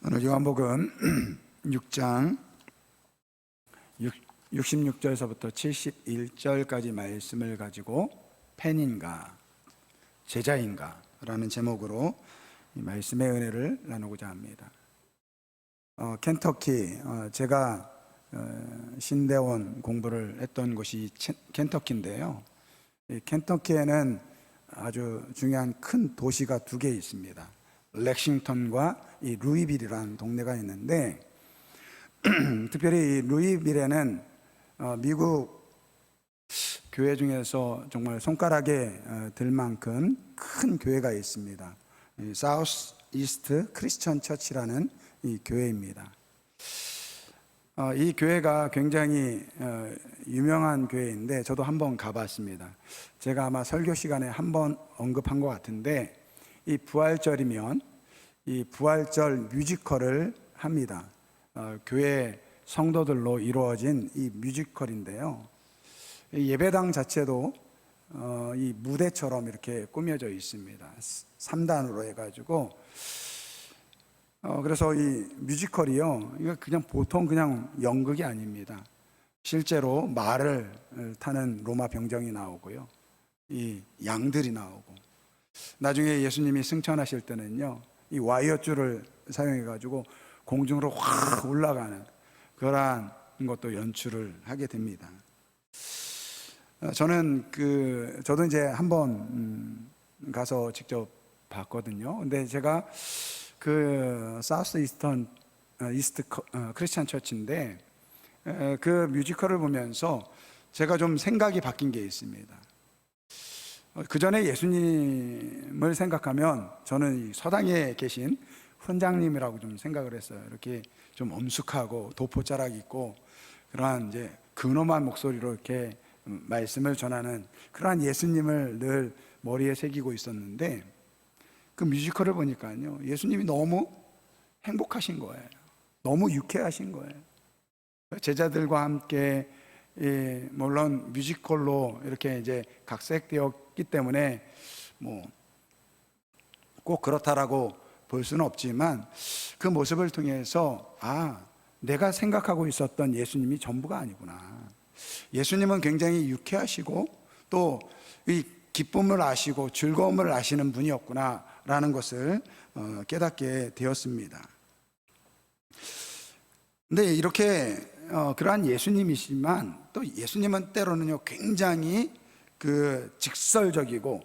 오늘 요한복음 6장 66절에서부터 71절까지 말씀을 가지고 팬인가 제자인가 라는 제목으로 이 말씀의 은혜를 나누고자 합니다. 켄터키, 제가 신대원 공부를 했던 곳이 켄터키인데요. 이 켄터키에는 아주 중요한 큰 도시가 두 개 있습니다. 렉싱턴과 이 루이빌이라는 동네가 있는데 특별히 이 루이빌에는 미국 교회 중에서 정말 손가락에 들 만큼 큰 교회가 있습니다. 사우스 이스트 크리스천 처치라는 이 교회입니다. 이 교회가 굉장히 유명한 교회인데 저도 한번 가봤습니다. 제가 아마 설교 시간에 한번 언급한 것 같은데 이 부활절이면 이 부활절 뮤지컬을 합니다. 교회 성도들로 이루어진 이 뮤지컬인데요. 이 예배당 자체도 이 무대처럼 이렇게 꾸며져 있습니다. 3단으로 해가지고 그래서 이 뮤지컬이요, 이거 그냥 보통 그냥 연극이 아닙니다. 실제로 말을 타는 로마 병정이 나오고요, 이 양들이 나오고, 나중에 예수님이 승천하실 때는요, 이 와이어줄을 사용해가지고 공중으로 확 올라가는 그러한 것도 연출을 하게 됩니다. 저도 이제 한번 가서 직접 봤거든요. 근데 제가 그 사우스 이스트 크리스찬 처치인데 그 뮤지컬을 보면서 제가 좀 생각이 바뀐 게 있습니다. 그 전에 예수님을 생각하면 저는 이 서당에 계신 훈장님이라고 좀 생각을 했어요. 이렇게 좀 엄숙하고 도포자락 있고 그러한 이제 근엄한 목소리로 이렇게 말씀을 전하는 그러한 예수님을 늘 머리에 새기고 있었는데 그 뮤지컬을 보니까요, 예수님이 너무 행복하신 거예요. 너무 유쾌하신 거예요. 제자들과 함께 물론 뮤지컬로 이렇게 이제 각색되었기 때문에 뭐 꼭 그렇다라고 볼 수는 없지만 그 모습을 통해서 내가 생각하고 있었던 예수님이 전부가 아니구나. 예수님은 굉장히 유쾌하시고 또 이 기쁨을 아시고 즐거움을 아시는 분이었구나 라는 것을 깨닫게 되었습니다. 근데 이렇게 그러한 예수님이시지만 또 예수님은 때로는요 굉장히 그 직설적이고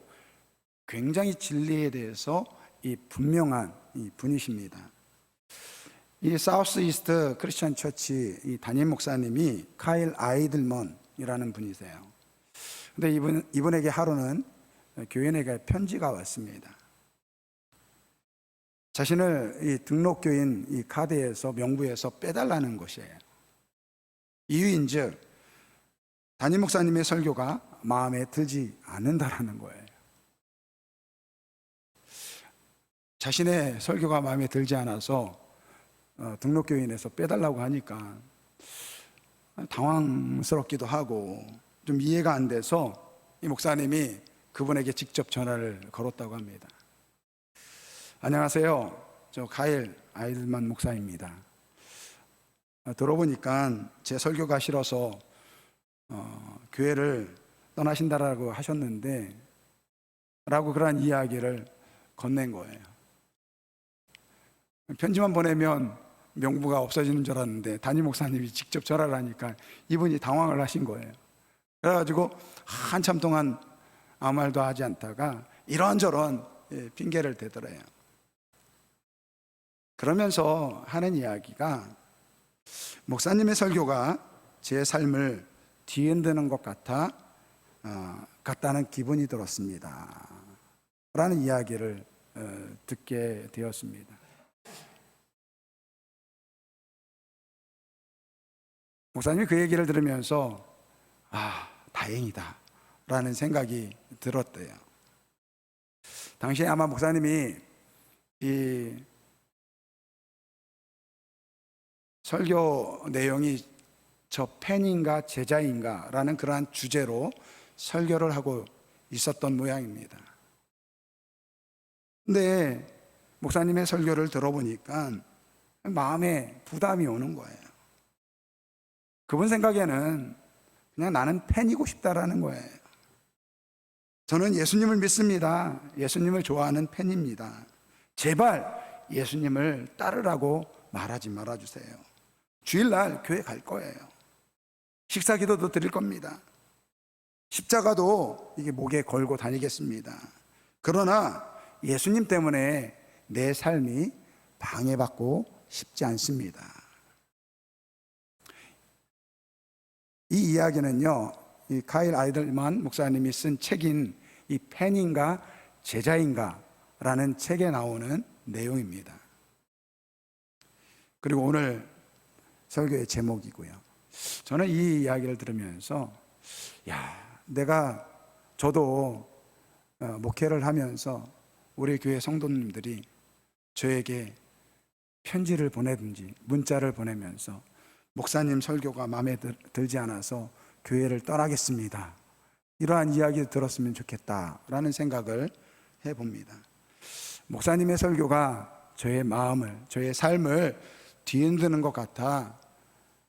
굉장히 진리에 대해서 이 분명한 이 분이십니다. 이 사우스 이스트 크리스천 처치 이 담임 목사님이 카일 아이들먼이라는 분이세요. 근데 이분에게 하루는 교인에게 편지가 왔습니다. 자신을 이 등록교인 이 카드에서 명부에서 빼달라는 것이에요. 이유인즉 담임 목사님의 설교가 마음에 들지 않는다라는 거예요. 자신의 설교가 마음에 들지 않아서 등록교인에서 빼달라고 하니까 당황스럽기도 하고 좀 이해가 안 돼서 이 목사님이 그분에게 직접 전화를 걸었다고 합니다. 안녕하세요. 저 카일 아이들만 목사입니다. 들어보니까 제 설교가 싫어서 교회를 떠나신다라고 하셨는데 라고 그러한 이야기를 건넨 거예요. 편지만 보내면 명부가 없어지는 줄 알았는데 담임 목사님이 직접 전화를 하니까 이분이 당황을 하신 거예요. 그래가지고 한참 동안 아무 말도 하지 않다가 이런저런 핑계를 대더래요. 그러면서 하는 이야기가 목사님의 설교가 제 삶을 뒤흔드는 것 같다는 기분이 들었습니다 라는 이야기를 듣게 되었습니다. 목사님이 그 얘기를 들으면서 다행이다 라는 생각이 들었대요. 당시에 아마 목사님이 이 설교 내용이 저 팬인가 제자인가 라는 그러한 주제로 설교를 하고 있었던 모양입니다. 근데 목사님의 설교를 들어보니까 마음에 부담이 오는 거예요. 그분 생각에는 그냥 나는 팬이고 싶다라는 거예요. 저는 예수님을 믿습니다. 예수님을 좋아하는 팬입니다. 제발 예수님을 따르라고 말하지 말아주세요. 주일날 교회 갈 거예요. 식사 기도도 드릴 겁니다. 십자가도 이게 목에 걸고 다니겠습니다. 그러나 예수님 때문에 내 삶이 방해받고 싶지 않습니다. 이 이야기는요, 이 카일 아이들만 목사님이 쓴 책인 이 팬인가 제자인가 라는 책에 나오는 내용입니다. 그리고 오늘 설교의 제목이고요. 저는 이 이야기를 들으면서 저도 목회를 하면서 우리 교회 성도님들이 저에게 편지를 보내든지 문자를 보내면서 목사님 설교가 마음에 들지 않아서 교회를 떠나겠습니다, 이러한 이야기 들었으면 좋겠다라는 생각을 해봅니다. 목사님의 설교가 저의 마음을, 저의 삶을 뒤흔드는 것 같아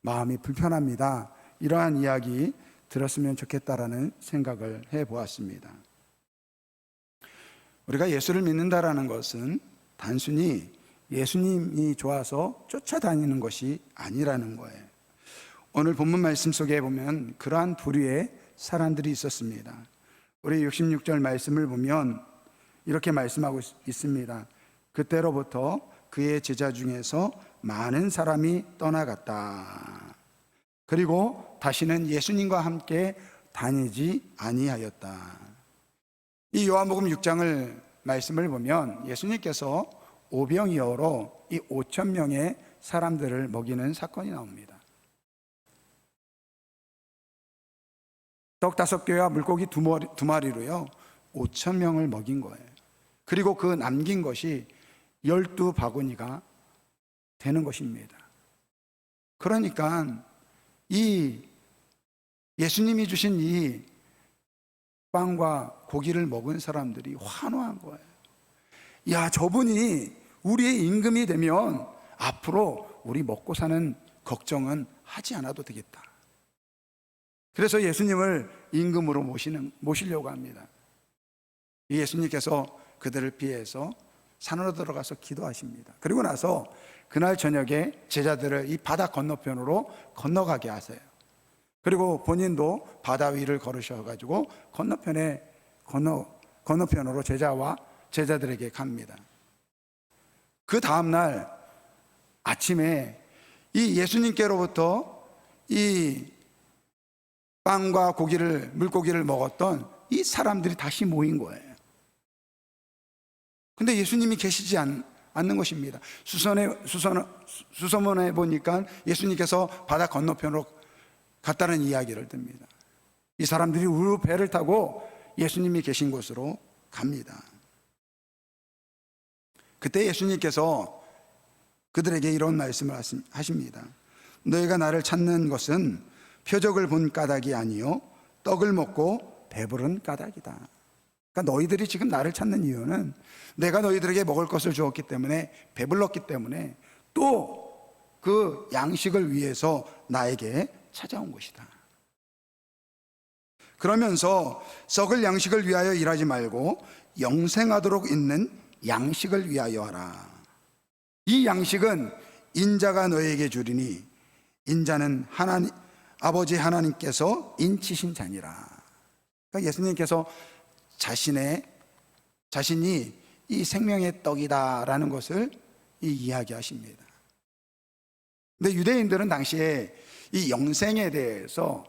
마음이 불편합니다, 이러한 이야기 들었으면 좋겠다라는 생각을 해보았습니다. 우리가 예수를 믿는다라는 것은 단순히 예수님이 좋아서 쫓아다니는 것이 아니라는 거예요. 오늘 본문 말씀 속에 보면 그러한 부류의 사람들이 있었습니다. 우리 66절 말씀을 보면 이렇게 말씀하고 있습니다. 그때로부터 그의 제자 중에서 많은 사람이 떠나갔다. 그리고 다시는 예수님과 함께 다니지 아니하였다. 이 요한복음 6장을 말씀을 보면 예수님께서 오병이어로 이 5천 명의 사람들을 먹이는 사건이 나옵니다. 떡 5개와 물고기 2마리로요 5천 명을 먹인 거예요. 그리고 그 남긴 것이 12바구니가 되는 것입니다. 그러니까 이 예수님이 주신 이 빵과 고기를 먹은 사람들이 환호한 거예요. 야, 저분이 우리의 임금이 되면 앞으로 우리 먹고 사는 걱정은 하지 않아도 되겠다. 그래서 예수님을 임금으로 모시려고 합니다. 예수님께서 그들을 피해서 산으로 들어가서 기도하십니다. 그리고 나서 그날 저녁에 제자들을 이 바다 건너편으로 건너가게 하세요. 그리고 본인도 바다 위를 걸으셔가지고 건너편으로 제자들에게 갑니다. 그 다음날 아침에 이 예수님께로부터 이 빵과 물고기를 먹었던 이 사람들이 다시 모인 거예요. 근데 예수님이 계시지 않는 것입니다. 수소문에 보니까 예수님께서 바다 건너편으로 갔다는 이야기를 듭니다. 이 사람들이 우르르 배를 타고 예수님이 계신 곳으로 갑니다. 그때 예수님께서 그들에게 이런 말씀을 하십니다. 너희가 나를 찾는 것은 표적을 본 까닭이 아니요 떡을 먹고 배부른 까닭이다. 그러니까 너희들이 지금 나를 찾는 이유는 내가 너희들에게 먹을 것을 주었기 때문에, 배불렀기 때문에, 또 그 양식을 위해서 나에게 찾아온 것이다. 그러면서 썩을 양식을 위하여 일하지 말고 영생하도록 있는 양식을 위하여 하라. 이 양식은 인자가 너에게 주리니 인자는 아버지 하나님께서 인치신 자니라. 그러니까 예수님께서 자신이 이 생명의 떡이다라는 것을 이야기하십니다. 근데 유대인들은 당시에 이 영생에 대해서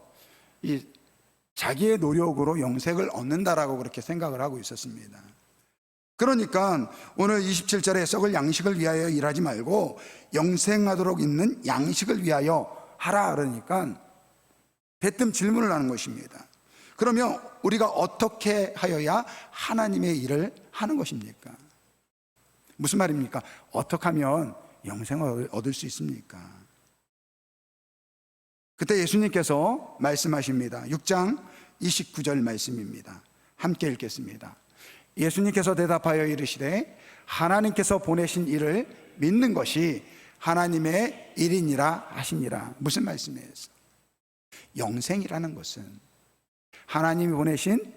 자기의 노력으로 영생을 얻는다라고 그렇게 생각을 하고 있었습니다. 그러니까 오늘 27절에 썩을 양식을 위하여 일하지 말고 영생하도록 있는 양식을 위하여 하라 그러니까 대뜸 질문을 하는 것입니다. 그러면 우리가 어떻게 하여야 하나님의 일을 하는 것입니까? 무슨 말입니까? 어떻게 하면 영생을 얻을 수 있습니까? 그때 예수님께서 말씀하십니다. 6장 29절 말씀입니다. 함께 읽겠습니다. 예수님께서 대답하여 이르시되 하나님께서 보내신 이를 믿는 것이 하나님의 일이니라 하시니라. 무슨 말씀이에요? 영생이라는 것은 하나님이 보내신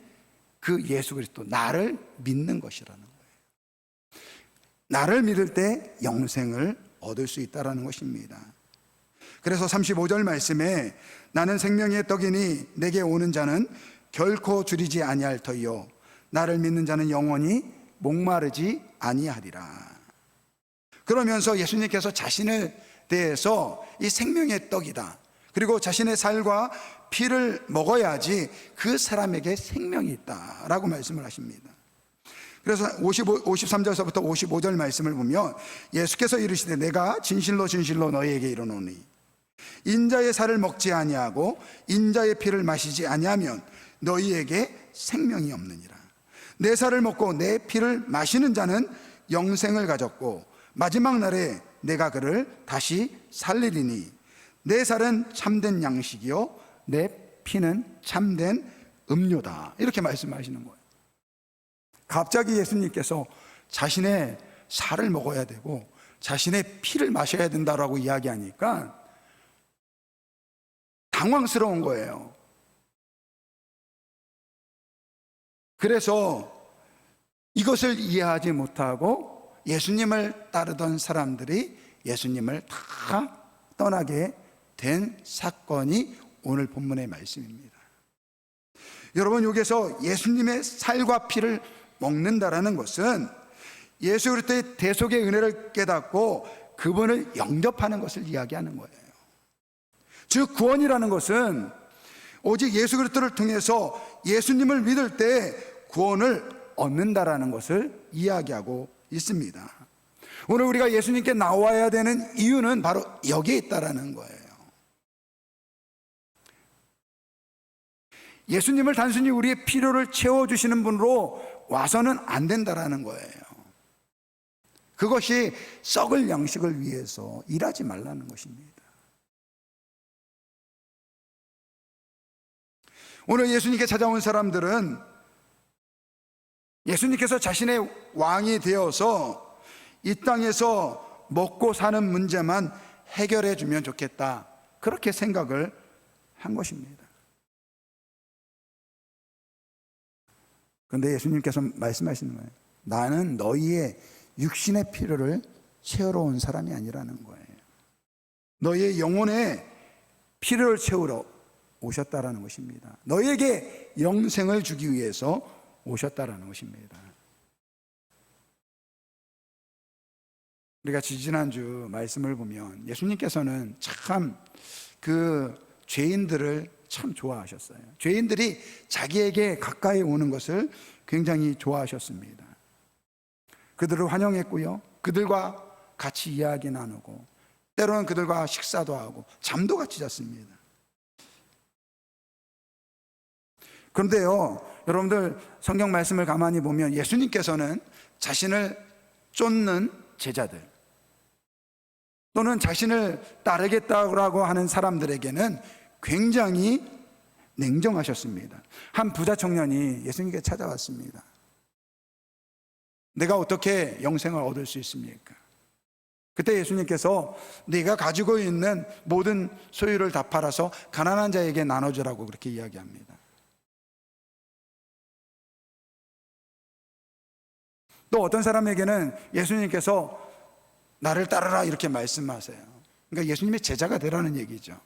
그 예수 그리스도, 나를 믿는 것이라는 거예요. 나를 믿을 때 영생을 얻을 수 있다는 것입니다. 그래서 35절 말씀에 나는 생명의 떡이니 내게 오는 자는 결코 줄이지 아니할 터이요 나를 믿는 자는 영원히 목마르지 아니하리라. 그러면서 예수님께서 자신을 대해서 이 생명의 떡이다, 그리고 자신의 살과 피를 먹어야지 그 사람에게 생명이 있다라고 말씀을 하십니다. 그래서 53절서부터 55절 말씀을 보면 예수께서 이르시되 내가 진실로 진실로 너희에게 이르노니 인자의 살을 먹지 아니하고 인자의 피를 마시지 아니하면 너희에게 생명이 없느니라. 내 살을 먹고 내 피를 마시는 자는 영생을 가졌고 마지막 날에 내가 그를 다시 살리리니 내 살은 참된 양식이요 내 피는 참된 음료다. 이렇게 말씀하시는 거예요. 갑자기 예수님께서 자신의 살을 먹어야 되고 자신의 피를 마셔야 된다라고 이야기하니까 당황스러운 거예요. 그래서 이것을 이해하지 못하고 예수님을 따르던 사람들이 예수님을 다 떠나게 된 사건이 오늘 본문의 말씀입니다. 여러분, 여기서 예수님의 살과 피를 먹는다라는 것은 예수 그리스도의 대속의 은혜를 깨닫고 그분을 영접하는 것을 이야기하는 거예요. 즉 구원이라는 것은 오직 예수 그리스도를 통해서 예수님을 믿을 때 구원을 얻는다라는 것을 이야기하고 있습니다. 오늘 우리가 예수님께 나와야 되는 이유는 바로 여기에 있다라는 거예요. 예수님을 단순히 우리의 필요를 채워주시는 분으로 와서는 안 된다라는 거예요. 그것이 썩을 양식을 위해서 일하지 말라는 것입니다. 오늘 예수님께 찾아온 사람들은 예수님께서 자신의 왕이 되어서 이 땅에서 먹고 사는 문제만 해결해 주면 좋겠다, 그렇게 생각을 한 것입니다. 그런데 예수님께서 말씀하시는 거예요. 나는 너희의 육신의 필요를 채우러 온 사람이 아니라는 거예요. 너희의 영혼의 필요를 채우러 오셨다라는 것입니다. 너희에게 영생을 주기 위해서 오셨다라는 것입니다. 우리가 지지난주 말씀을 보면 예수님께서는 참 그 죄인들을 참 좋아하셨어요. 죄인들이 자기에게 가까이 오는 것을 굉장히 좋아하셨습니다. 그들을 환영했고요, 그들과 같이 이야기 나누고 때로는 그들과 식사도 하고 잠도 같이 잤습니다. 그런데요, 여러분들 성경 말씀을 가만히 보면 예수님께서는 자신을 쫓는 제자들 또는 자신을 따르겠다고 하는 사람들에게는 굉장히 냉정하셨습니다. 한 부자 청년이 예수님께 찾아왔습니다. 내가 어떻게 영생을 얻을 수 있습니까? 그때 예수님께서 네가 가지고 있는 모든 소유를 다 팔아서 가난한 자에게 나눠주라고 그렇게 이야기합니다. 또 어떤 사람에게는 예수님께서 나를 따르라 이렇게 말씀하세요. 그러니까 예수님의 제자가 되라는 얘기죠.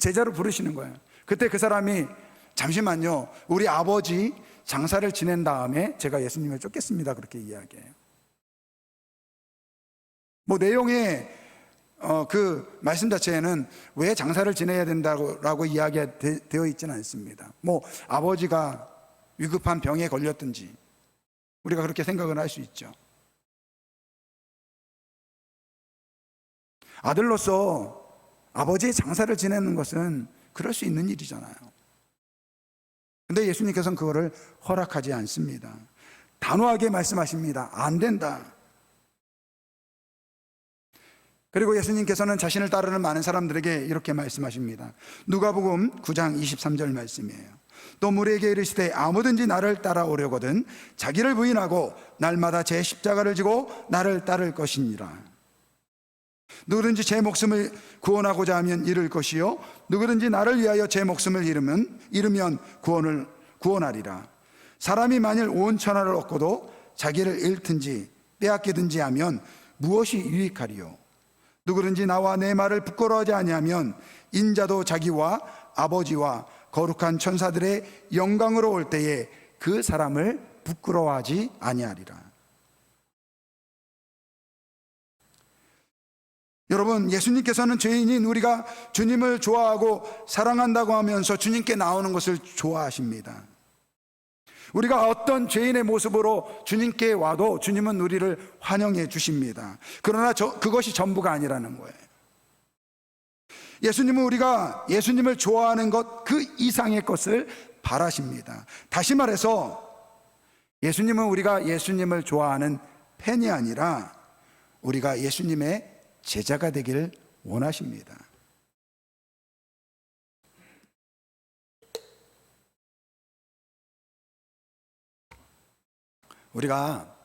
제자로 부르시는 거예요. 그때 그 사람이 잠시만요, 우리 아버지 장사를 지낸 다음에 제가 예수님을 쫓겠습니다, 그렇게 이야기해요. 뭐 내용의 그 말씀 자체에는 왜 장사를 지내야 된다고 이야기되어 있지는 않습니다. 뭐 아버지가 위급한 병에 걸렸든지 우리가 그렇게 생각을 할 수 있죠. 아들로서 아버지의 장사를 지내는 것은 그럴 수 있는 일이잖아요. 근데 예수님께서는 그거를 허락하지 않습니다. 단호하게 말씀하십니다. 안 된다. 그리고 예수님께서는 자신을 따르는 많은 사람들에게 이렇게 말씀하십니다. 누가복음 9장 23절 말씀이에요. 또 무리에게 이르시되 아무든지 나를 따라오려거든 자기를 부인하고 날마다 제 십자가를 지고 나를 따를 것이니라. 누구든지 제 목숨을 구원하고자 하면 잃을 것이요 누구든지 나를 위하여 제 목숨을 잃으면 구원하리라. 사람이 만일 온 천하를 얻고도 자기를 잃든지 빼앗기든지 하면 무엇이 유익하리요? 누구든지 나와 내 말을 부끄러워하지 아니하면 인자도 자기와 아버지와 거룩한 천사들의 영광으로 올 때에 그 사람을 부끄러워하지 아니하리라. 여러분, 예수님께서는 죄인인 우리가 주님을 좋아하고 사랑한다고 하면서 주님께 나오는 것을 좋아하십니다. 우리가 어떤 죄인의 모습으로 주님께 와도 주님은 우리를 환영해 주십니다. 그러나 그것이 전부가 아니라는 거예요. 예수님은 우리가 예수님을 좋아하는 것 그 이상의 것을 바라십니다. 다시 말해서 예수님은 우리가 예수님을 좋아하는 팬이 아니라 우리가 예수님의 제자가 되기를 원하십니다. 우리가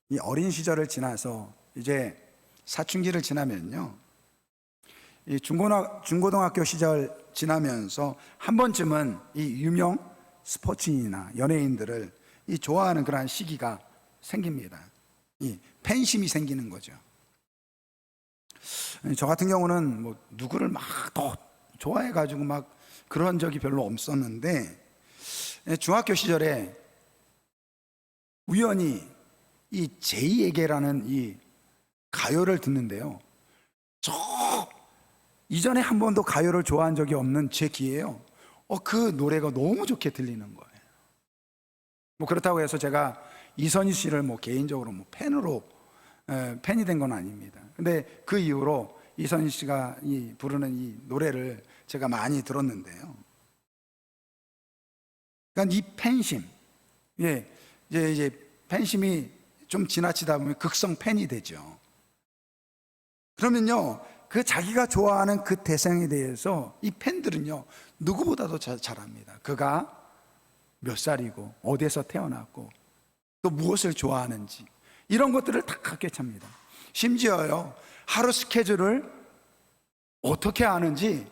이 어린 시절을 지나서 이제 사춘기를 지나면요, 이 중고등학교 시절 지나면서 한 번쯤은 이 유명 스포츠인이나 연예인들을 이 좋아하는 그러한 시기가 생깁니다. 이 팬심이 생기는 거죠. 저 같은 경우는 뭐 누구를 막 더 좋아해가지고 막 그런 적이 별로 없었는데, 중학교 시절에 우연히 이 제이에게라는 이 가요를 듣는데요, 저 이전에 한 번도 가요를 좋아한 적이 없는 제 귀에요, 그 노래가 너무 좋게 들리는 거예요. 뭐 그렇다고 해서 제가 이선희 씨를 뭐 개인적으로 뭐 팬이 된 건 아닙니다. 근데 그 이후로 이선희 씨가 부르는 이 노래를 제가 많이 들었는데요, 그러니까 이 팬심, 이제 팬심이 좀 지나치다 보면 극성 팬이 되죠. 그러면요, 그 자기가 좋아하는 그 대상에 대해서 이 팬들은요 누구보다도 잘 압니다. 그가 몇 살이고 어디에서 태어났고 또 무엇을 좋아하는지 이런 것들을 다 꿰찹니다. 심지어요, 하루 스케줄을 어떻게 아는지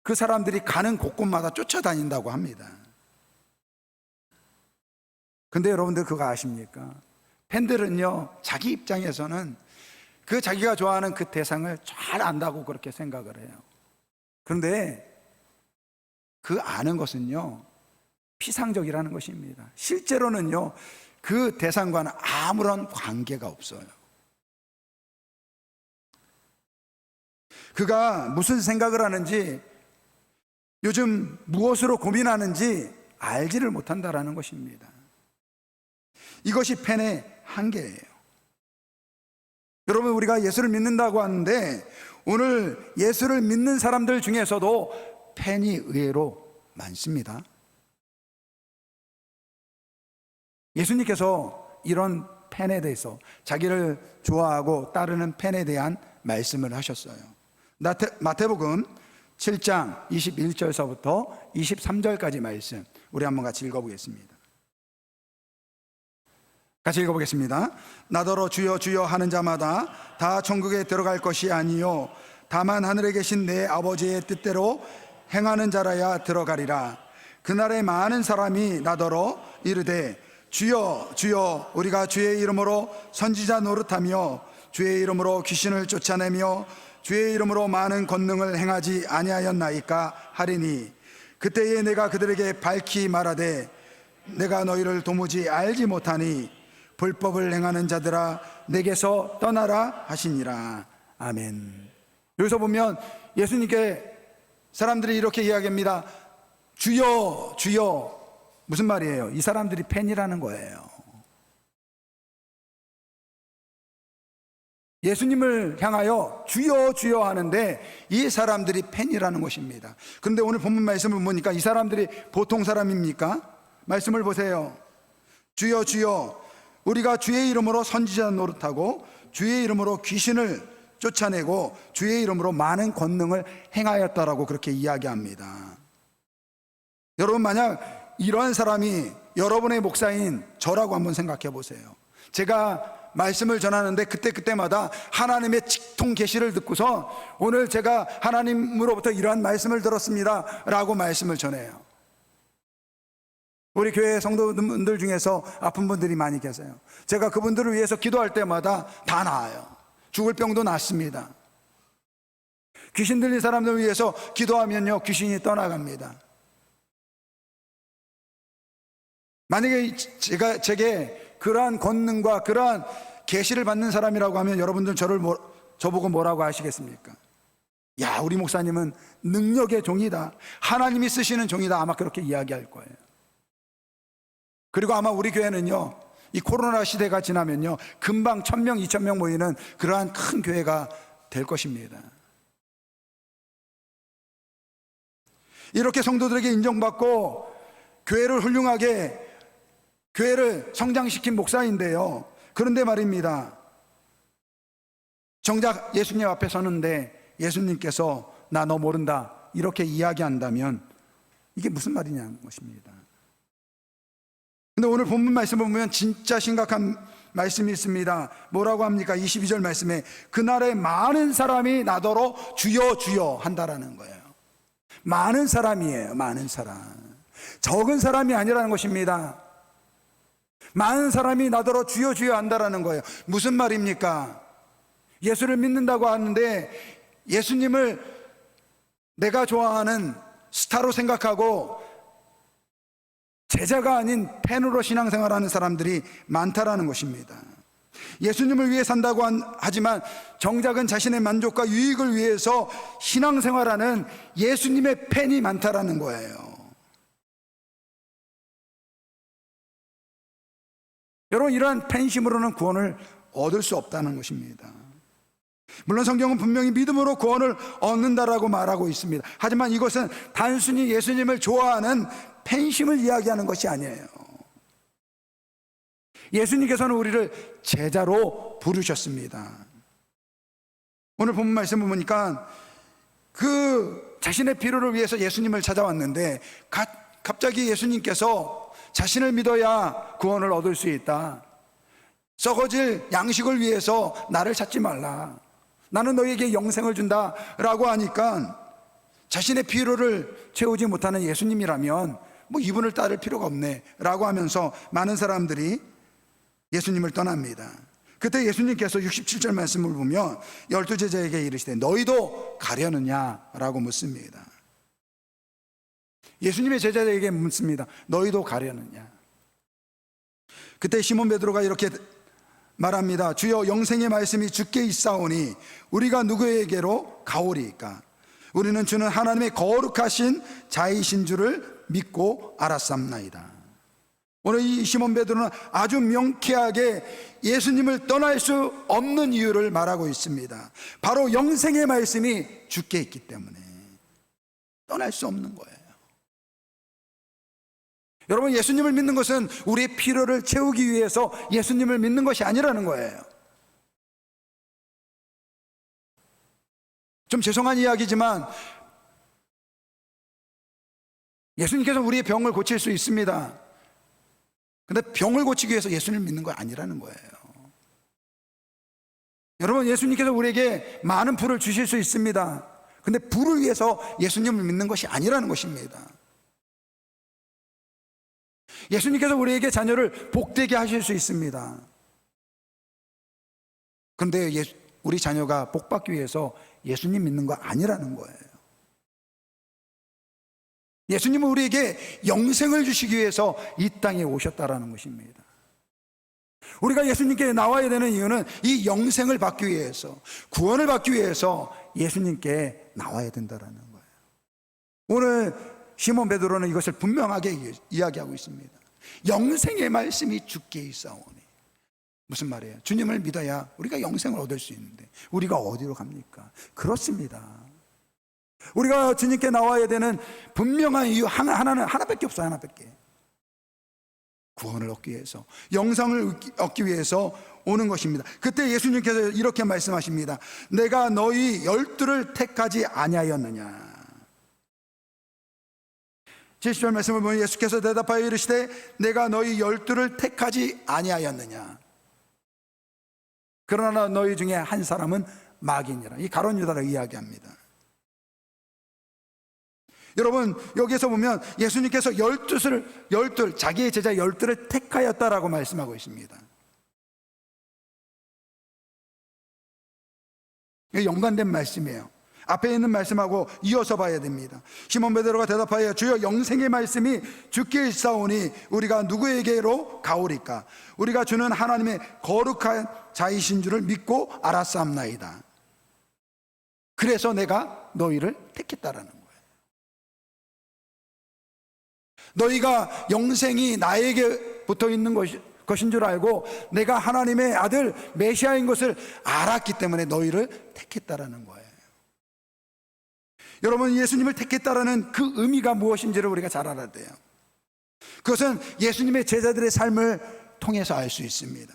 그 사람들이 가는 곳곳마다 쫓아다닌다고 합니다. 근데 여러분들 그거 아십니까? 팬들은요, 자기 입장에서는 그 자기가 좋아하는 그 대상을 잘 안다고 그렇게 생각을 해요. 그런데 그 아는 것은요 피상적이라는 것입니다. 실제로는요 그 대상과는 아무런 관계가 없어요. 그가 무슨 생각을 하는지, 요즘 무엇으로 고민하는지 알지를 못한다라는 것입니다. 이것이 팬의 한계예요. 여러분, 우리가 예수를 믿는다고 하는데 오늘 예수를 믿는 사람들 중에서도 팬이 의외로 많습니다. 예수님께서 이런 팬에 대해서, 자기를 좋아하고 따르는 팬에 대한 말씀을 하셨어요. 마태복음 7장 21절서부터 23절까지 말씀 우리 한번 같이 읽어보겠습니다. 같이 읽어보겠습니다. 나더러 주여 주여 하는 자마다 다 천국에 들어갈 것이 아니요 다만 하늘에 계신 내 아버지의 뜻대로 행하는 자라야 들어가리라. 그날에 많은 사람이 나더러 이르되 주여 주여 우리가 주의 이름으로 선지자 노릇하며 주의 이름으로 귀신을 쫓아내며 주의 이름으로 많은 권능을 행하지 아니하였나이까 하리니, 그때에 내가 그들에게 밝히 말하되 내가 너희를 도무지 알지 못하니 불법을 행하는 자들아 내게서 떠나라 하시니라. 아멘. 여기서 보면 예수님께 사람들이 이렇게 이야기합니다. 주여 주여. 무슨 말이에요? 이 사람들이 팬이라는 거예요. 예수님을 향하여 주여 주여 하는데 이 사람들이 팬이라는 것입니다. 그런데 오늘 본문 말씀을 보니까 이 사람들이 보통 사람입니까? 말씀을 보세요. 주여 주여 우리가 주의 이름으로 선지자 노릇하고 주의 이름으로 귀신을 쫓아내고 주의 이름으로 많은 권능을 행하였다라고 그렇게 이야기합니다. 여러분, 만약 이러한 사람이 여러분의 목사인 저라고 한번 생각해 보세요. 제가 말씀을 전하는데 그때마다 하나님의 직통 계시를 듣고서 오늘 제가 하나님으로부터 이러한 말씀을 들었습니다 라고 말씀을 전해요. 우리 교회 성도분들 중에서 아픈 분들이 많이 계세요. 제가 그분들을 위해서 기도할 때마다 다 나아요. 죽을 병도 낫습니다. 귀신 들린 사람들을 위해서 기도하면요, 귀신이 떠나갑니다. 만약에 제게 그러한 권능과 그러한 계시를 받는 사람이라고 하면 여러분들 저보고 뭐라고 하시겠습니까? 야, 우리 목사님은 능력의 종이다, 하나님이 쓰시는 종이다, 아마 그렇게 이야기할 거예요. 그리고 아마 우리 교회는요, 이 코로나 시대가 지나면요, 금방 1000명, 2000명 모이는 그러한 큰 교회가 될 것입니다. 이렇게 성도들에게 인정받고 교회를 훌륭하게, 교회를 성장시킨 목사인데요, 그런데 말입니다, 정작 예수님 앞에 서는데 예수님께서 나 너 모른다 이렇게 이야기한다면 이게 무슨 말이냐는 것입니다. 근데 오늘 본문 말씀을 보면 진짜 심각한 말씀이 있습니다. 뭐라고 합니까? 22절 말씀에 그날에 많은 사람이 나더러 주여 주여 한다라는 거예요. 많은 사람이에요. 많은 사람, 적은 사람이 아니라는 것입니다. 많은 사람이 나더러 주여 주여 한다라는 거예요. 무슨 말입니까? 예수를 믿는다고 하는데 예수님을 내가 좋아하는 스타로 생각하고 제자가 아닌 팬으로 신앙생활하는 사람들이 많다라는 것입니다. 예수님을 위해 산다고 하지만 정작은 자신의 만족과 유익을 위해서 신앙생활하는 예수님의 팬이 많다라는 거예요. 여러분, 이러한 팬심으로는 구원을 얻을 수 없다는 것입니다. 물론 성경은 분명히 믿음으로 구원을 얻는다라고 말하고 있습니다. 하지만 이것은 단순히 예수님을 좋아하는 팬심을 이야기하는 것이 아니에요. 예수님께서는 우리를 제자로 부르셨습니다. 오늘 본문 말씀을 보니까 그 자신의 필요를 위해서 예수님을 찾아왔는데 갑자기 예수님께서 자신을 믿어야 구원을 얻을 수 있다, 썩어질 양식을 위해서 나를 찾지 말라, 나는 너에게 영생을 준다 라고 하니까 자신의 필요를 채우지 못하는 예수님이라면 뭐 이분을 따를 필요가 없네 라고 하면서 많은 사람들이 예수님을 떠납니다. 그때 예수님께서 67절 말씀을 보면 12제자에게 이르시되 너희도 가려느냐 라고 묻습니다. 예수님의 제자들에게 묻습니다. 너희도 가려느냐. 그때 시몬 베드로가 이렇게 말합니다. 주여, 영생의 말씀이 주께 있사오니 우리가 누구에게로 가오리이까? 우리는 주는 하나님의 거룩하신 자이신 줄을 믿고 알았삼나이다. 오늘 이 시몬 베드로는 아주 명쾌하게 예수님을 떠날 수 없는 이유를 말하고 있습니다. 바로 영생의 말씀이 주께 있기 때문에 떠날 수 없는 거예요. 여러분, 예수님을 믿는 것은 우리의 필요를 채우기 위해서 예수님을 믿는 것이 아니라는 거예요. 좀 죄송한 이야기지만 예수님께서 우리의 병을 고칠 수 있습니다. 근데 병을 고치기 위해서 예수님을 믿는 거 아니라는 거예요. 여러분, 예수님께서 우리에게 많은 부를 주실 수 있습니다. 근데 부를 위해서 예수님을 믿는 것이 아니라는 것입니다. 예수님께서 우리에게 자녀를 복되게 하실 수 있습니다. 그런데 우리 자녀가 복받기 위해서 예수님 믿는 거 아니라는 거예요. 예수님은 우리에게 영생을 주시기 위해서 이 땅에 오셨다라는 것입니다. 우리가 예수님께 나와야 되는 이유는 이 영생을 받기 위해서, 구원을 받기 위해서 예수님께 나와야 된다라는 거예요. 오늘 시몬 베드로는 이것을 분명하게 이야기하고 있습니다. 영생의 말씀이 주께 있사오니. 무슨 말이에요? 주님을 믿어야 우리가 영생을 얻을 수 있는데 우리가 어디로 갑니까? 그렇습니다. 우리가 주님께 나와야 되는 분명한 이유 하나밖에 없어요. 하나밖에. 구원을 얻기 위해서, 영생을 얻기 위해서 오는 것입니다. 그때 예수님께서 이렇게 말씀하십니다. 내가 너희 12를 택하지 아니하였느냐. 70절 말씀을 보면 예수께서 대답하여 이르시되 내가 너희 12를 택하지 아니하였느냐. 그러나 너희 중에 한 사람은 마귀니라. 이 가룟 유다를 이야기합니다. 여러분, 여기에서 보면 예수님께서 열둘, 자기의 제자 열둘을 택하였다라고 말씀하고 있습니다. 이게 연관된 말씀이에요. 앞에 있는 말씀하고 이어서 봐야 됩니다. 시몬 베드로가 대답하여 주여, 영생의 말씀이 주께 있사오니 우리가 누구에게로 가오리까? 우리가 주는 하나님의 거룩한 자이신 줄을 믿고 알았사옵나이다. 그래서 내가 너희를 택했다라는 거예요. 너희가 영생이 나에게 붙어 있는 것인 줄 알고 내가 하나님의 아들 메시아인 것을 알았기 때문에 너희를 택했다라는 거예요. 여러분, 예수님을 택했다라는 그 의미가 무엇인지를 우리가 잘 알아야 돼요. 그것은 예수님의 제자들의 삶을 통해서 알 수 있습니다.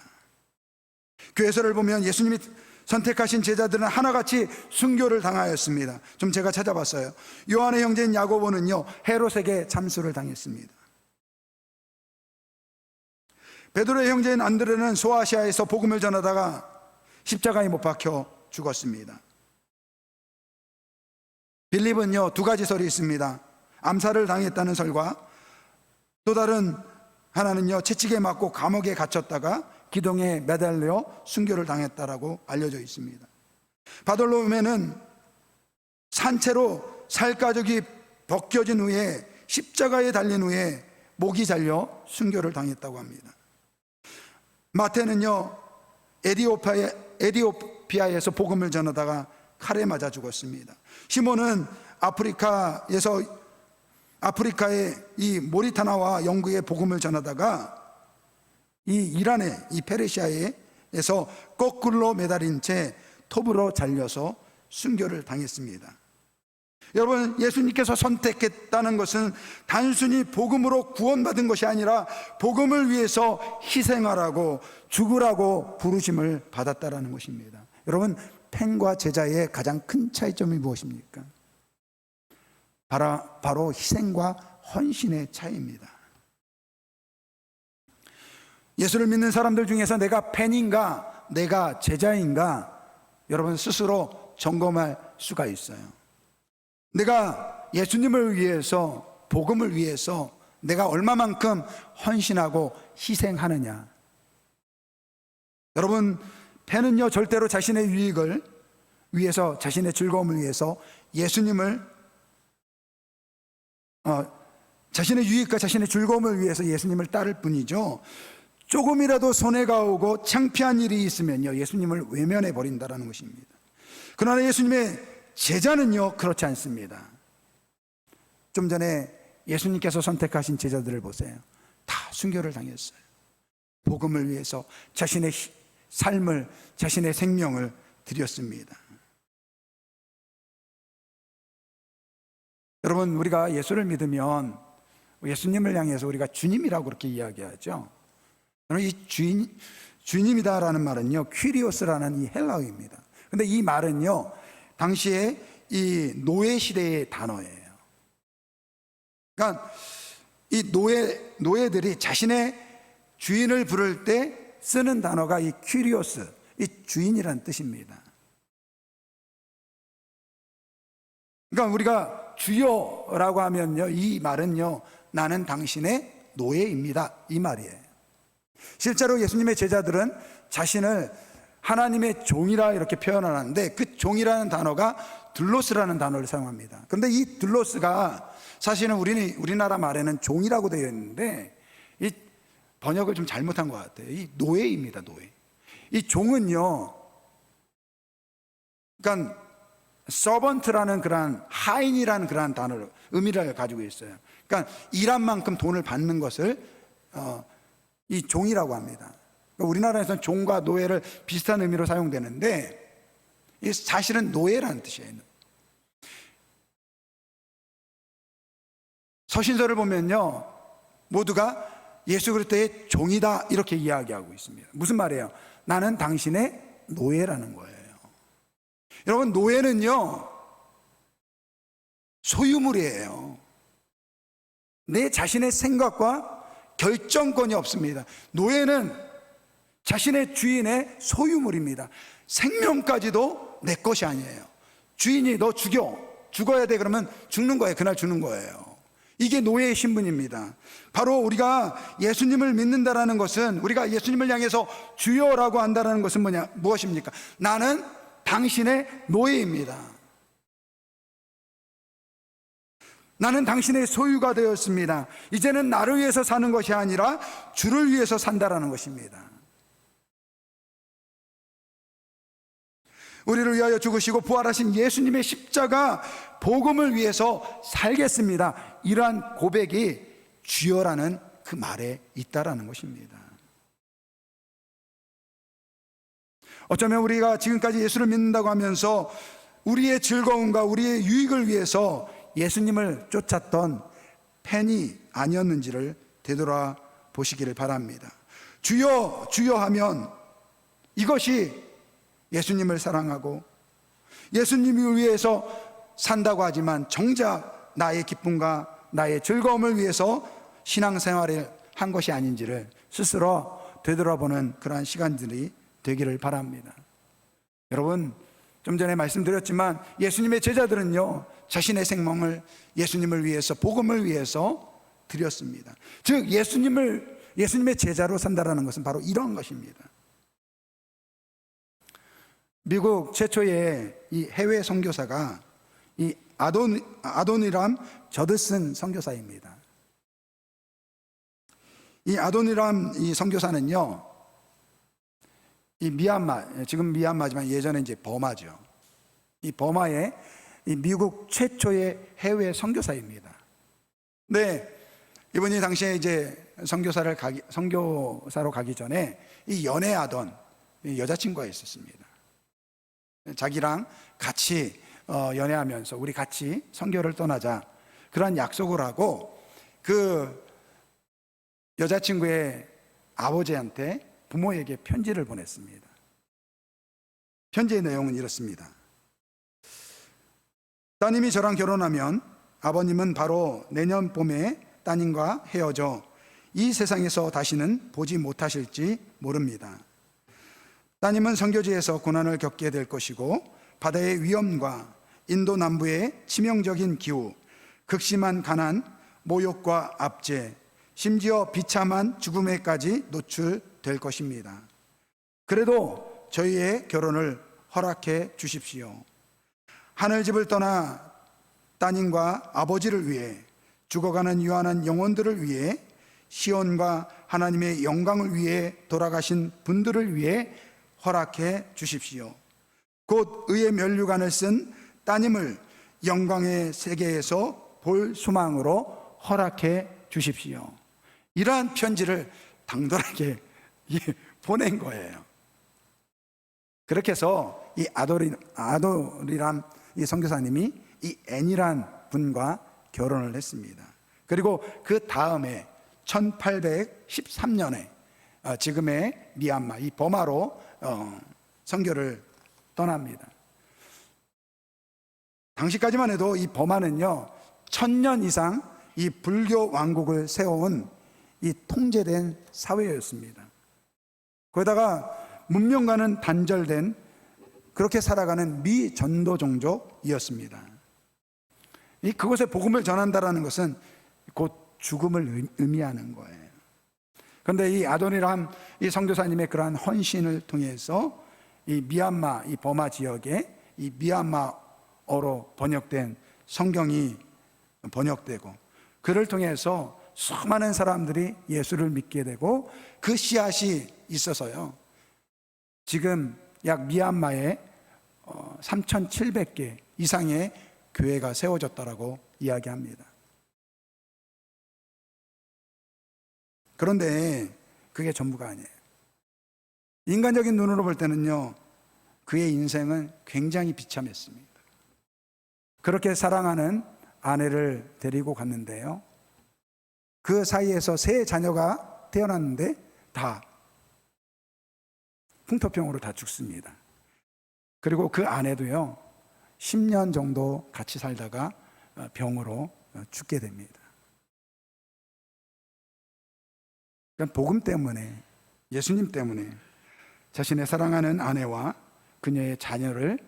교회서를 보면 예수님이 선택하신 제자들은 하나같이 순교를 당하였습니다. 좀 제가 찾아봤어요. 요한의 형제인 야고보는요, 헤롯에게 잠수를 당했습니다. 베드로의 형제인 안드레는 소아시아에서 복음을 전하다가 십자가에 못 박혀 죽었습니다. 빌립은요, 두 가지 설이 있습니다. 암살을 당했다는 설과 또 다른 하나는요, 채찍에 맞고 감옥에 갇혔다가 기둥에 매달려 순교를 당했다라고 알려져 있습니다. 바돌로메는 산채로 살가죽이 벗겨진 후에 십자가에 달린 후에 목이 잘려 순교를 당했다고 합니다. 마태는요, 에디오피아에서 복음을 전하다가 칼에 맞아 죽었습니다. 시몬은 아프리카의 이 모리타나와 영국의 복음을 전하다가 이 이란의 이 페르시아에서 거꾸로 매달린 채 톱으로 잘려서 순교를 당했습니다. 여러분, 예수님께서 선택했다는 것은 단순히 복음으로 구원받은 것이 아니라 복음을 위해서 희생하라고, 죽으라고 부르심을 받았다라는 것입니다. 여러분, 팬과 제자의 가장 큰 차이점이 무엇입니까? 바로 희생과 헌신의 차이입니다. 예수를 믿는 사람들 중에서 내가 팬인가, 내가 제자인가, 여러분 스스로 점검할 수가 있어요. 내가 예수님을 위해서, 복음을 위해서 내가 얼마만큼 헌신하고 희생하느냐. 여러분, 팬은요, 절대로 자신의 유익을 위해서, 자신의 즐거움을 위해서 예수님을 자신의 유익과 자신의 즐거움을 위해서 예수님을 따를 뿐이죠, 조금이라도 손해가 오고 창피한 일이 있으면요, 예수님을 외면해 버린다는 것입니다. 그러나 예수님의 제자는요, 그렇지 않습니다. 좀 전에 예수님께서 선택하신 제자들을 보세요. 다 순교를 당했어요. 복음을 위해서 자신의 삶을, 자신의 생명을 드렸습니다. 여러분, 우리가 예수를 믿으면 예수님을 향해서 우리가 주님이라고 그렇게 이야기하죠. 이 주님이다라는 말은요, 퀴리오스라는 이 헬라어입니다. 근데 이 말은요, 당시에 이 노예 시대의 단어예요. 그러니까 이 노예들이 자신의 주인을 부를 때 쓰는 단어가 이 퀴리오스, 이 주인이라는 뜻입니다. 그러니까 우리가 주여라고 하면요, 이 말은요, 나는 당신의 노예입니다, 이 말이에요. 실제로 예수님의 제자들은 자신을 하나님의 종이라 이렇게 표현하는데, 그 종이라는 단어가 둘로스라는 단어를 사용합니다. 그런데 이 둘로스가 사실은 우리나라 말에는 종이라고 되어 있는데 이 번역을 좀 잘못한 것 같아요. 이 노예입니다, 노예. 이 종은요, 그러니까 서번트라는 그런 하인이라는 그런 단어를, 의미를 가지고 있어요. 그러니까 일한 만큼 돈을 받는 것을 이 종이라고 합니다. 그러니까 우리나라에서는 종과 노예를 비슷한 의미로 사용되는데, 이 사실은 노예라는 뜻이에요. 서신서를 보면요, 모두가 예수 그리스도의 종이다 이렇게 이야기하고 있습니다. 무슨 말이에요? 나는 당신의 노예라는 거예요. 여러분, 노예는요, 소유물이에요. 내 자신의 생각과 결정권이 없습니다. 노예는 자신의 주인의 소유물입니다. 생명까지도 내 것이 아니에요. 주인이 너 죽어야 돼 그러면 죽는 거예요. 그날 죽는 거예요. 이게 노예의 신분입니다. 바로 우리가 예수님을 믿는다라는 것은, 우리가 예수님을 향해서 주여라고 한다라는 것은 무엇입니까? 나는 당신의 노예입니다. 나는 당신의 소유가 되었습니다. 이제는 나를 위해서 사는 것이 아니라 주를 위해서 산다라는 것입니다. 우리를 위하여 죽으시고 부활하신 예수님의 십자가 복음을 위해서 살겠습니다. 이러한 고백이 주여라는 그 말에 있다라는 것입니다. 어쩌면 우리가 지금까지 예수를 믿는다고 하면서 우리의 즐거움과 우리의 유익을 위해서 예수님을 쫓았던 팬이 아니었는지를 되돌아보시기를 바랍니다. 주여 주여 하면 이것이 예수님을 사랑하고 예수님을 위해서 산다고 하지만 정작 나의 기쁨과 나의 즐거움을 위해서 신앙생활을 한 것이 아닌지를 스스로 되돌아보는 그러한 시간들이 되기를 바랍니다. 여러분, 좀 전에 말씀드렸지만 예수님의 제자들은요, 자신의 생명을 예수님을 위해서, 복음을 위해서 드렸습니다. 즉 예수님의 제자로 산다라는 것은 바로 이런 것입니다. 미국 최초의 이 해외 선교사가 이 아도니람 저드슨 선교사입니다. 이 아도니람 이 선교사는요, 이 미얀마, 지금 미얀마지만 예전에 이제 버마죠. 이 버마의 이 미국 최초의 해외 선교사입니다. 네, 이분이 당시에 이제 선교사로 가기 전에 이 연애하던 여자친구가 있었습니다. 자기랑 같이 연애하면서 우리 같이 선교를 떠나자, 그런 약속을 하고 그 여자친구의 아버지한테, 부모에게 편지를 보냈습니다. 편지의 내용은 이렇습니다. 따님이 저랑 결혼하면 아버님은 바로 내년 봄에 따님과 헤어져 이 세상에서 다시는 보지 못하실지 모릅니다. 따님은 선교지에서 고난을 겪게 될 것이고, 바다의 위험과 인도 남부의 치명적인 기후, 극심한 가난, 모욕과 압제, 심지어 비참한 죽음에까지 노출될 것입니다. 그래도 저희의 결혼을 허락해 주십시오. 하늘집을 떠나 따님과 아버지를 위해, 죽어가는 유한한 영혼들을 위해, 시온과 하나님의 영광을 위해 돌아가신 분들을 위해 허락해 주십시오. 곧 의의 면류관을 쓴 따님을 영광의 세계에서 볼 소망으로 허락해 주십시오. 이러한 편지를 당돌하게 보낸 거예요. 그렇게 해서 이 아도리람 이 선교사님이 이 앤이란 분과 결혼을 했습니다. 그리고 그 다음에 1813년에 지금의 미얀마, 이 버마로 선교를 떠납니다. 당시까지만 해도 이 버마는요, 1000년 이상 이 불교 왕국을 세워온 이 통제된 사회였습니다. 거기다가 문명과는 단절된, 그렇게 살아가는 미전도 종족이었습니다. 그곳에 복음을 전한다라는 것은 곧 죽음을 의미하는 거예요. 그런데 이 아도니람 이 선교사님의 그러한 헌신을 통해서 이 미얀마, 이 버마 지역에 이 미얀마어로 번역된 성경이 번역되고, 그를 통해서 수많은 사람들이 예수를 믿게 되고, 그 씨앗이 있어서요, 지금 약 미얀마에 3,700개 이상의 교회가 세워졌다라고 이야기합니다. 그런데 그게 전부가 아니에요. 인간적인 눈으로 볼 때는요, 그의 인생은 굉장히 비참했습니다. 그렇게 사랑하는 아내를 데리고 갔는데요, 그 사이에서 세 자녀가 태어났는데 다 풍토병으로 다 죽습니다. 그리고 그 아내도요, 10년 정도 같이 살다가 병으로 죽게 됩니다. 그러니까 복음 때문에, 예수님 때문에 자신의 사랑하는 아내와 그녀의 자녀를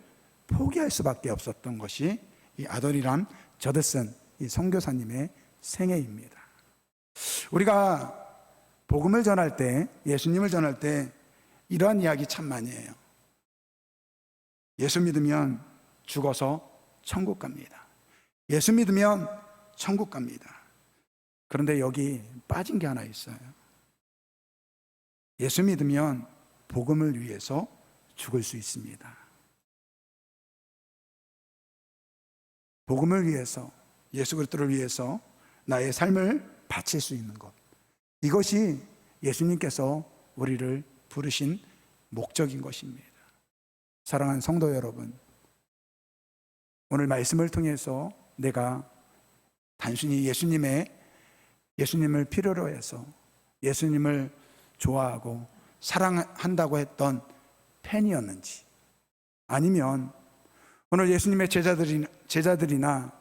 포기할 수밖에 없었던 것이 이 아도니람 저드슨 이 선교사님의 생애입니다. 우리가 복음을 전할 때, 예수님을 전할 때 이러한 이야기 참 많이 해요. 예수 믿으면 죽어서 천국 갑니다. 예수 믿으면 천국 갑니다. 그런데 여기 빠진 게 하나 있어요. 예수 믿으면 복음을 위해서 죽을 수 있습니다. 복음을 위해서, 예수 그리스도를 위해서 나의 삶을 바칠 수 있는 것, 이것이 예수님께서 우리를 부르신 목적인 것입니다. 사랑하는 성도 여러분, 오늘 말씀을 통해서 내가 단순히 예수님을 필요로 해서 예수님을 좋아하고 사랑한다고 했던 팬이었는지, 아니면 오늘 예수님의 제자들이나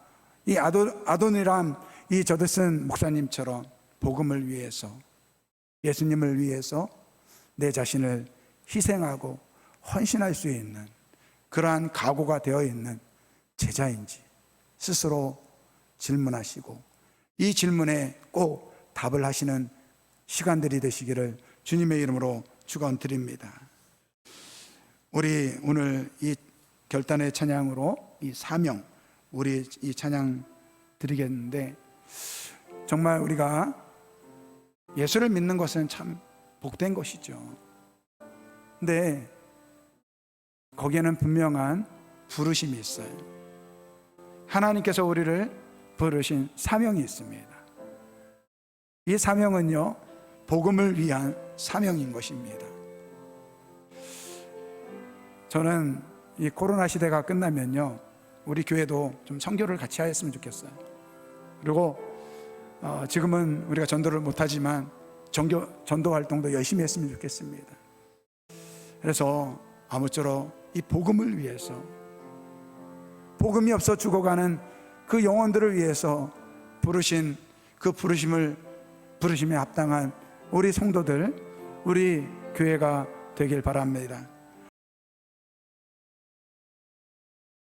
이 아도니람 이 저드슨 목사님처럼 복음을 위해서, 예수님을 위해서 내 자신을 희생하고 헌신할 수 있는 그러한 각오가 되어 있는 제자인지 스스로 질문하시고 이 질문에 꼭 답을 하시는 시간들이 되시기를 주님의 이름으로 축원드립니다. 우리 오늘 이 결단의 찬양으로 이 사명, 우리 이 찬양 드리겠는데, 정말 우리가 예수를 믿는 것은 참 복된 것이죠. 근데 거기에는 분명한 부르심이 있어요. 하나님께서 우리를 부르신 사명이 있습니다. 이 사명은요, 복음을 위한 사명인 것입니다. 저는 이 코로나 시대가 끝나면요, 우리 교회도 좀 선교를 같이 하였으면 좋겠어요. 그리고 지금은 우리가 전도를 못하지만 전도 활동도 열심히 했으면 좋겠습니다. 그래서 아무쪼록 이 복음을 위해서, 복음이 없어 죽어가는 그 영혼들을 위해서 부르신 그 부르심에 합당한 우리 성도들, 우리 교회가 되길 바랍니다.